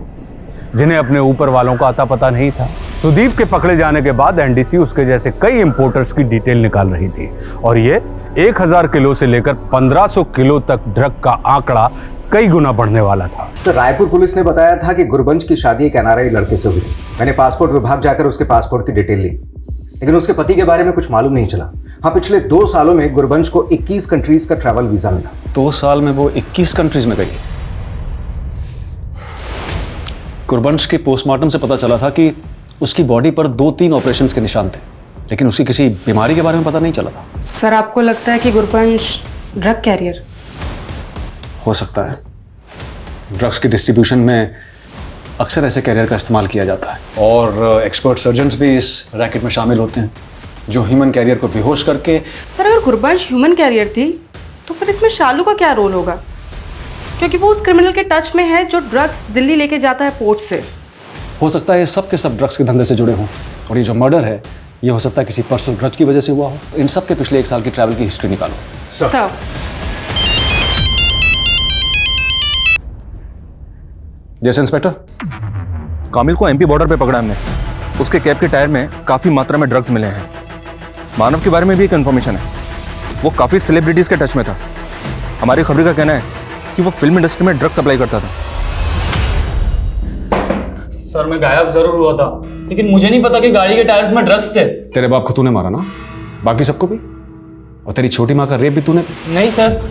Speaker 6: जिन्हें अपने ऊपर वालों का अता पता नहीं था। सुदीप के पकड़े जाने के बाद एनडीसी उसके जैसे कई इंपोर्टर्स की डिटेल निकाल रही थी, और ये 1000 किलो से लेकर 1500 किलो तक ड्रग का आंकड़ा कई गुना बढ़ने वाला था।
Speaker 4: सर रायपुर पुलिस ने बताया था कि गुरबंश की शादी एक एनआरआई लड़के से हुई। मैंने पासपोर्ट विभाग जाकर उसके पासपोर्ट की डिटेल ली, लेकिन उसके पति के बारे में कुछ मालूम नहीं चला। हाँ, पिछले 2 सालों में गुरबंश को 21 कंट्रीज का ट्रैवल वीजा मिला।
Speaker 3: 2 साल में वो 21 कंट्रीज में गई। गुरबंश के पोस्टमार्टम से पता चला था कि उसकी बॉडी पर 2-3 ऑपरेशंस के निशान थे, लेकिन उसकी किसी बीमारी के बारे में पता नहीं चला था।
Speaker 2: सर आपको लगता है कि गुरबंश ड्रग कैरियर
Speaker 3: हो सकता है। ड्रग्स के डिस्ट्रीब्यूशन में अक्सर ऐसे कैरियर का इस्तेमाल किया जाता है, और एक्सपर्ट सर्जन्स भी इस रैकेट में शामिल होते हैं जो ह्यूमन कैरियर को बेहोश करके।
Speaker 2: सर अगर गुरबंश ह्यूमन कैरियर थी तो फिर इसमें शालू का क्या रोल होगा, क्योंकि वो उस क्रिमिनल के टच में है जो ड्रग्स दिल्ली लेके जाता है पोर्ट से।
Speaker 3: हो सकता है ये सब के सब ड्रग्स के धंधे से जुड़े हों, और ये जो मर्डर है ये हो सकता है किसी पर्सनल ग्रज की वजह से हुआ हो। इन सब के पिछले 1 साल की ट्रैवल की हिस्ट्री निकालो।
Speaker 2: सर
Speaker 3: जैसे इंस्पेक्टर,
Speaker 12: कामिल को एमपी बॉर्डर पे पकड़ा हमने। उसके कैब के टायर में काफी मात्रा में ड्रग्स मिले हैं। मानव के बारे में भी एक इन्फॉर्मेशन है, वो काफी सेलिब्रिटीज के टच में था। हमारी खबरी का कहना है कि वो फिल्म इंडस्ट्री में ड्रग्स सप्लाई करता था।
Speaker 11: सर मैं गायब जरूर हुआ था, लेकिन मुझे नहीं पता कि गाड़ी के टायर्स में ड्रग्स थे।
Speaker 3: तेरे बाप को तूने मारा ना, बाकी सबको भी, और तेरी छोटी माँ का रेप भी तूने।
Speaker 11: नहीं सर,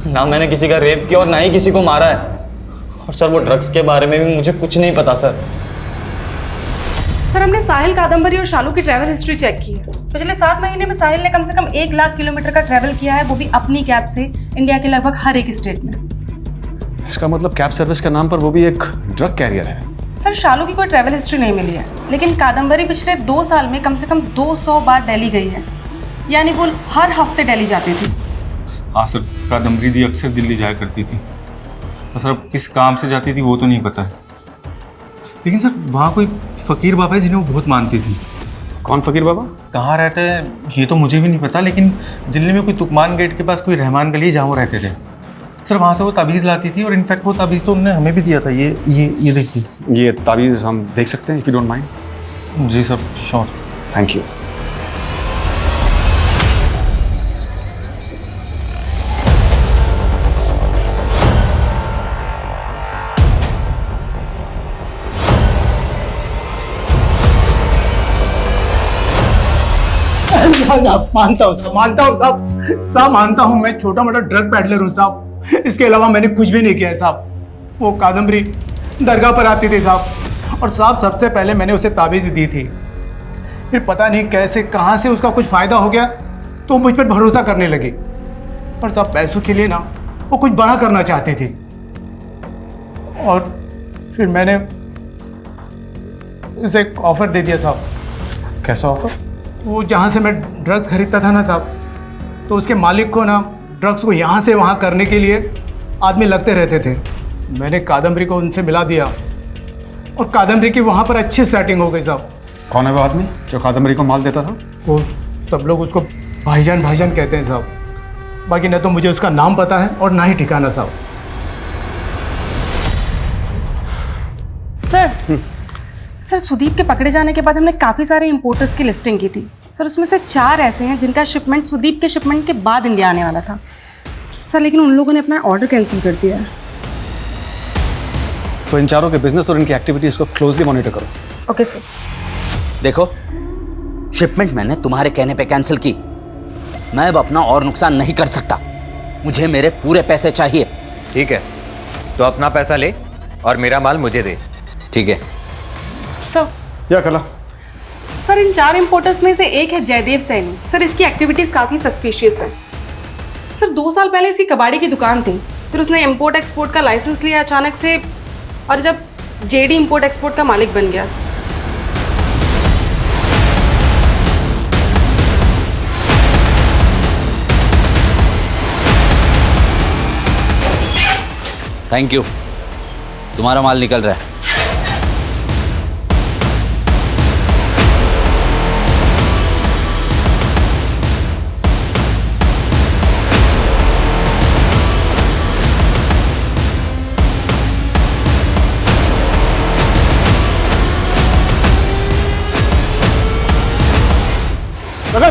Speaker 11: ना मैंने किसी का रेप किया और ना ही किसी को मारा है। और सर वो ड्रग्स के बारे में भी मुझे कुछ नहीं पता सर।
Speaker 2: सर हमने साहिल, कादम्बरी और शालू की ट्रैवल हिस्ट्री चेक की है। पिछले 7 महीने में साहिल ने कम से कम 1 लाख किलोमीटर का ट्रैवल किया है, वो भी अपनी कैब से इंडिया के लगभग हर एक स्टेट में।
Speaker 3: इसका मतलब कैब सर्विस के नाम पर वो भी एक ड्रग कैरियर है।
Speaker 2: सर शालू की कोई ट्रैवल हिस्ट्री नहीं मिली है, लेकिन कादम्बरी पिछले 2 साल में कम से कम 200 बार दिल्ली गई है, यानी वो हर हफ्ते दिल्ली जाती थी।
Speaker 19: हाँ सर, कादम्बरी दी अक्सर दिल्ली जाया करती थी। सर अब किस काम से जाती थी वो तो नहीं पता है, लेकिन सर वहाँ कोई फकीर बाबा है जिन्हें वो बहुत मानती थी।
Speaker 3: कौन फकीर बाबा?
Speaker 19: कहाँ रहते हैं ये तो मुझे भी नहीं पता, लेकिन दिल्ली में कोई तुकमान गेट के पास कोई रहमान गली जहाँ वो रहते थे। सर वहाँ से वो ताबीज़ लाती थी, और इनफैक्ट वो ताबीज़ तो उन्होंने हमें भी दिया था। ये देखिए,
Speaker 3: ये ताबीज़ हम देख सकते हैं इफ़ यू डोंट माइंड?
Speaker 19: जी सर, श्योर।
Speaker 3: Thank you.
Speaker 7: साहब मानता हूँ साहब मानता हूँ, मैं छोटा मोटा ड्रग पैडलर हूँ साहब, इसके अलावा मैंने कुछ भी नहीं किया है साहब। वो कादम्बरी दरगाह पर आती थी साहब, और साहब सबसे पहले मैंने उसे ताबीज़ दी थी, फिर पता नहीं कैसे कहाँ से उसका कुछ फ़ायदा हो गया तो मुझ पर भरोसा करने लगी, और साहब पैसों के लिए ना वो कुछ बड़ा करना चाहती थी, और फिर मैंने उसे एक ऑफ़र दे दिया साहब।
Speaker 3: कैसा ऑफ़र?
Speaker 7: वो जहाँ से मैं ड्रग्स खरीदता था ना साहब, तो उसके मालिक को ना ड्रग्स को यहाँ से वहाँ करने के लिए आदमी लगते रहते थे। मैंने कादम्बरी को उनसे मिला दिया, और कादम्बरी की वहाँ पर अच्छी सेटिंग हो गई साहब।
Speaker 3: कौन है वो आदमी जो कादम्बरी को माल देता था?
Speaker 7: वो सब लोग उसको भाईजान कहते हैं साहब, बाकी न तो मुझे उसका नाम पता है और ना ही ठिकाना साहब।
Speaker 2: सर सुदीप के पकड़े जाने के बाद हमने काफ़ी सारे इंपोर्टर्स की लिस्टिंग की थी सर, उसमें से 4 ऐसे हैं जिनका शिपमेंट सुदीप के शिपमेंट के बाद इंडिया आने वाला था सर, लेकिन उन लोगों ने अपना ऑर्डर कैंसिल कर दिया है।
Speaker 3: तो इन चारों के बिजनेस और इनकी एक्टिविटीज को क्लोजली मॉनिटर करो।
Speaker 2: Okay sir.
Speaker 21: देखो, शिपमेंट मैंने तुम्हारे कहने पे कैंसिल की, मैं अब अपना और नुकसान नहीं कर सकता, मुझे मेरे पूरे पैसे चाहिए।
Speaker 22: ठीक है, तो अपना पैसा ले और मेरा माल मुझे दे।
Speaker 21: ठीक है
Speaker 2: सर।
Speaker 3: या कला
Speaker 2: सर इन 4 इंपोर्टर्स में से एक है जयदेव सैनी सर, इसकी एक्टिविटीज़ काफ़ी सस्पिशियस है सर। 2 साल पहले इसकी कबाड़ी की दुकान थी, फिर उसने इंपोर्ट एक्सपोर्ट का लाइसेंस लिया अचानक से, और जब जेडी इंपोर्ट एक्सपोर्ट का मालिक बन गया।
Speaker 21: थैंक यू, तुम्हारा माल निकल रहा है।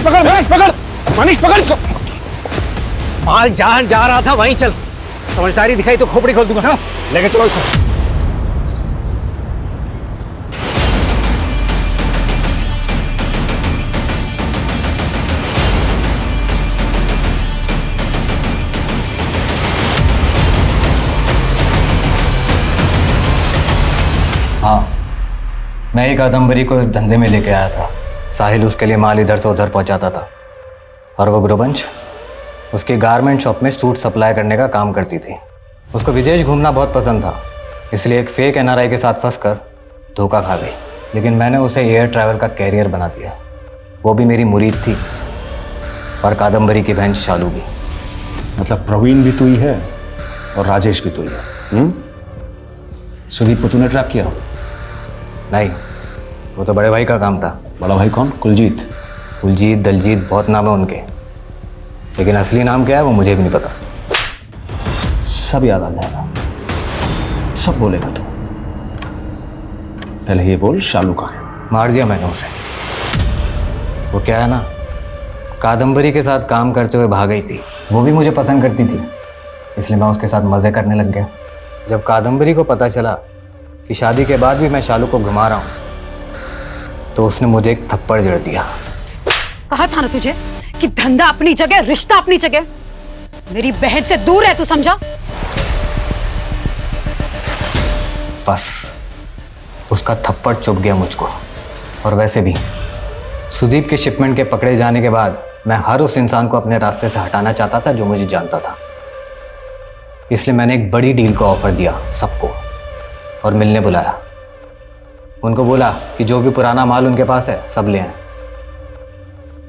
Speaker 7: पकड़ मनीष पकड़ इसको। माल जहां जा रहा था वहीं चल, समझदारी दिखाई तो खोपड़ी खोल दूंगा। लेके चलो इसको।
Speaker 23: हाँ, मैं ही कादम्बरी को इस धंधे में लेके आया था। साहिल उसके लिए माल इधर से उधर पहुंचाता था, और वो गुरुवंश उसकी गारमेंट शॉप में सूट सप्लाई करने का काम करती थी। उसको विदेश घूमना बहुत पसंद था, इसलिए एक फेक NRI के साथ फंसकर धोखा खा गई, लेकिन मैंने उसे एयर ट्रैवल का कैरियर बना दिया। वो भी मेरी मुरीद थी, और कादम्बरी की बहन शालू भी।
Speaker 3: मतलब प्रवीण भी तू ही है? और राजेश भी तू ही है। सुदीप को तूने ट्रैप किया?
Speaker 23: नहीं, वो तो बड़े भाई का काम था।
Speaker 3: बड़ा भाई कौन? कुलजीत?
Speaker 23: कुलजीत, दलजीत, बहुत नाम है उनके, लेकिन असली नाम क्या है वो मुझे भी नहीं पता।
Speaker 3: सब याद आ जाएगा, सब बोलेगा तू। पहले ये बोल, शालू कहाँ है?
Speaker 23: मार दिया मैंने उसे। वो क्या है ना, कादम्बरी के साथ काम करते हुए भाग गई थी। वो भी मुझे पसंद करती थी, इसलिए मैं उसके साथ मज़े करने लग गया। जब कादम्बरी को पता चला कि शादी के बाद भी मैं शालू को घुमा रहा हूँ, तो उसने मुझे एक थप्पड़ जड़ दिया।
Speaker 1: कहा था ना तुझे कि धंधा अपनी जगह, रिश्ता अपनी जगह। मेरी बहन से दूर है, तू समझा?
Speaker 23: बस उसका थप्पड़ चुभ गया मुझको। और वैसे भी सुदीप के शिपमेंट के पकड़े जाने के बाद मैं हर उस इंसान को अपने रास्ते से हटाना चाहता था जो मुझे जानता था। इसलिए मैंने एक बड़ी डील का ऑफर दिया सबको और मिलने बुलाया। उनको बोला कि जो भी पुराना माल उनके पास है सब ले आए,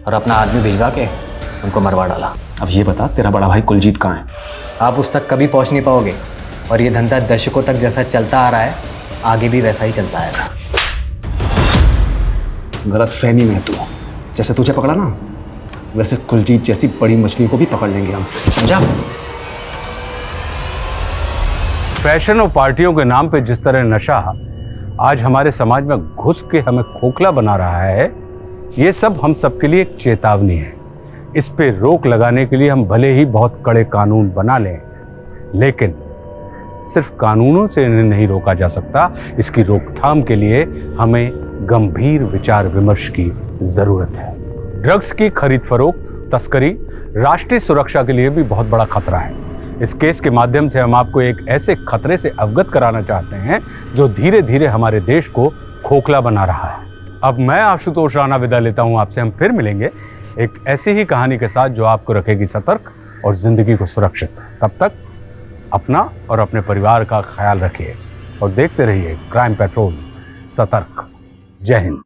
Speaker 23: और अपना आदमी भिजवा के उनको मरवा डाला।
Speaker 3: अब ये बता, तेरा बड़ा भाई कुलजीत कहाँ है?
Speaker 23: आप उस तक कभी पहुंच नहीं पाओगे, और ये धंधा दशकों तक जैसा चलता आ रहा है आगे भी वैसा ही चलता आएगा।
Speaker 3: गलत फहमी में तू, जैसे तुझे पकड़ा ना वैसे कुलजीत जैसी बड़ी मछली को भी पकड़ लेंगे हम, समझा?
Speaker 6: फैशन और पार्टियों के नाम पे जिस तरह नशा आज हमारे समाज में घुस के हमें खोखला बना रहा है, ये सब हम सबके लिए एक चेतावनी है। इस पे रोक लगाने के लिए हम भले ही बहुत कड़े कानून बना लें, लेकिन सिर्फ कानूनों से इन्हें नहीं रोका जा सकता। इसकी रोकथाम के लिए हमें गंभीर विचार विमर्श की जरूरत है। ड्रग्स की खरीद फरोख्त, तस्करी राष्ट्रीय सुरक्षा के लिए भी बहुत बड़ा खतरा है। इस केस के माध्यम से हम आपको एक ऐसे खतरे से अवगत कराना चाहते हैं जो धीरे धीरे हमारे देश को खोखला बना रहा है। अब मैं आशुतोष राणा विदा लेता हूं आपसे। हम फिर मिलेंगे एक ऐसी ही कहानी के साथ जो आपको रखेगी सतर्क और जिंदगी को सुरक्षित। तब तक अपना और अपने परिवार का ख्याल रखिए और देखते रहिए क्राइम पेट्रोल। सतर्क। जय हिंद।